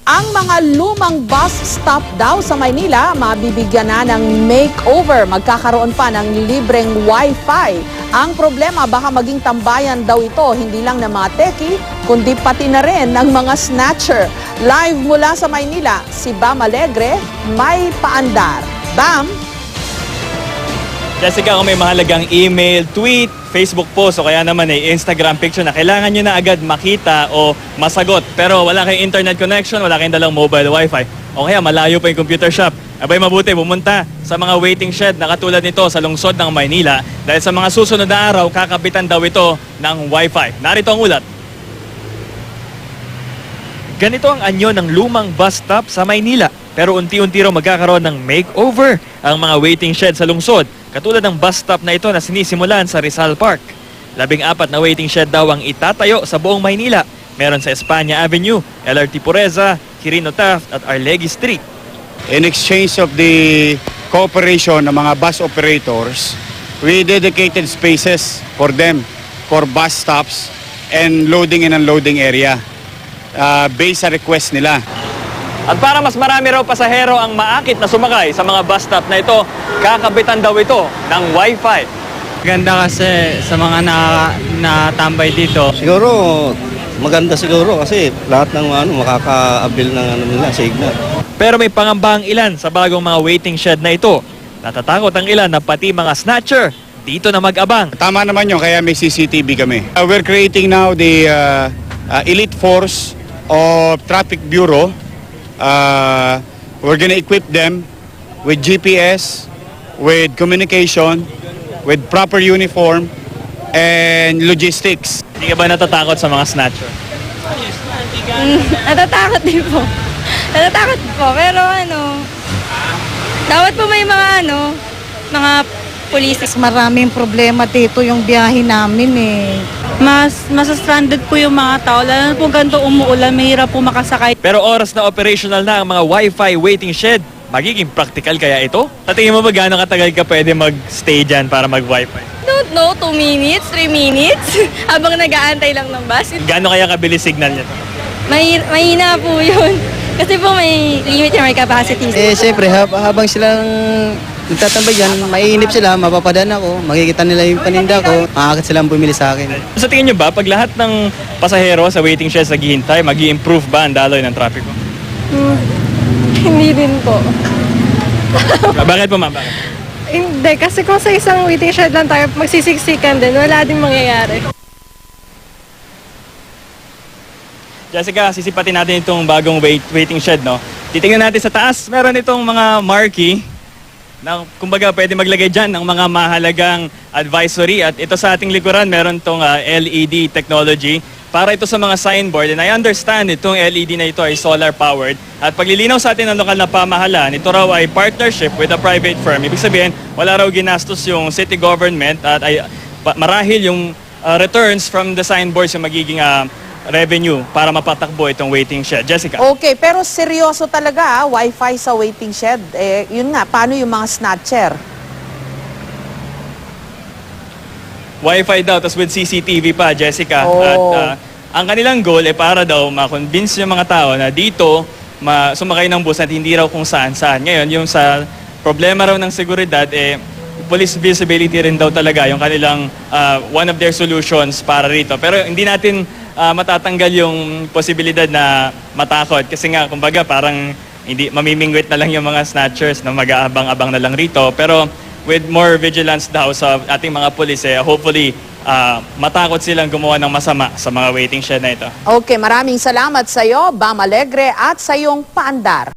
Ang mga lumang bus stop daw sa Maynila, mabibigyan na ng makeover. Magkakaroon pa ng libreng Wi-Fi. Ang problema, baka maging tambayan daw ito, hindi lang ng mga teki, kundi pati na rin ng mga snatcher. Live mula sa Maynila, si Bam Alegre, may paandar. Bam! Jessica, kung may mahalagang email, tweet, Facebook post o kaya naman Instagram picture na kailangan nyo na agad makita o masagot pero wala kayong internet connection, wala kayong dalang mobile wifi o kaya malayo pa yung computer shop, abay mabuti pumunta sa mga waiting shed na katulad nito sa lungsod ng Maynila dahil sa mga susunod na araw kakapitan daw ito ng wifi. Narito ang ulat. Ganito ang anyo ng lumang bus stop sa Maynila pero unti-unti raw magkakaroon ng makeover ang mga waiting shed sa lungsod. Katulad ng bus stop na ito na sinisimulan sa Rizal Park. 14 na waiting shed daw ang itatayo sa buong Maynila. Meron sa Espanya Avenue, LRT Pureza, Quirino Taft at Arlegui Street. In exchange of the cooperation ng mga bus operators, we dedicated spaces for them for bus stops and loading and unloading area based sa request nila. At para mas marami raw pasahero ang maakit na sumakay sa mga bus stop na ito, kakabitan daw ito ng Wi-Fi. Ganda kasi sa mga natambay dito. Siguro, maganda siguro kasi lahat ng makaka-avail ng nila, signal. Pero may pangamba ang ilan sa bagong mga waiting shed na ito. Natatakot ang ilan na pati mga snatcher dito na mag-abang. Tama naman yun, kaya may CCTV kami. We're creating now the elite force of Traffic Bureau. We're gonna equip them with GPS, with communication, with proper uniform, and logistics. Hindi ka ba natatakot sa mga snatcher? Natatakot din po. Natatakot po. Pero dapat po may mga police. Maraming problema dito yung biyahe namin Mas stranded po yung mga tao, lalo na po ganito umuulan, mahirap po makasakay. Pero oras na operational na ang mga Wi-Fi waiting shed. Magiging practical kaya ito? Tatingin mo ba gaano katagal ka pwede mag-stay dyan para mag-Wi-Fi? Don't know, 2 minutes, 3 minutes, habang nag-aantay lang ng bus. Gaano kaya kabilis signal niya? Mahina po yun. Kasi po may limit yung may capacity. Siyempre, habang silang nagtatambay dyan, maiinip sila, mapapadaan ako, makikita nila yung paninda ko, makakit silang bumili sa akin. Sa tingin nyo ba, pag lahat ng pasahero sa waiting sheds naghihintay, mag-i-improve ba ang daloy ng traffic? Hindi din po. Bakit po ma'am? Bakit? Hindi, kasi kung sa isang waiting shed lang tayo, magsisiksikan din, wala din mangyayari. Jessica, sisipatin natin itong bagong waiting shed, no? Titingnan natin sa taas, meron itong mga marquee na kumbaga pwede maglagay dyan ng mga mahalagang advisory. At ito sa ating likuran, meron itong LED technology para ito sa mga signboard. And I understand itong LED na ito ay solar powered. At paglilinaw sa atin ng lokal na pamahalaan, ito raw ay partnership with a private firm. Ibig sabihin, wala raw ginastos yung city government at ay marahil yung returns from the signboards yung magiging revenue para mapatakbo itong waiting shed. Jessica? Okay, pero seryoso talaga Wi-Fi sa waiting shed. Yun nga, paano yung mga snatcher? Wi-Fi daw, tapos with CCTV pa, Jessica. Oh. At ang kanilang goal ay para daw ma-convince yung mga tao na dito sumakay ng bus at hindi raw kung saan-saan. Ngayon, yung sa problema raw ng seguridad, police visibility rin daw talaga yung kanilang one of their solutions para rito. Pero hindi natin matatanggal yung posibilidad na matakot kasi nga kumbaga parang hindi mamimingwit na lang yung mga snatchers na mag-aabang-abang na lang rito. Pero with more vigilance daw sa ating mga pulis, hopefully matakot silang gumawa ng masama sa mga waiting shed na ito. Okay, maraming salamat sa iyo, Bam Alegre, at sa iyong paandar.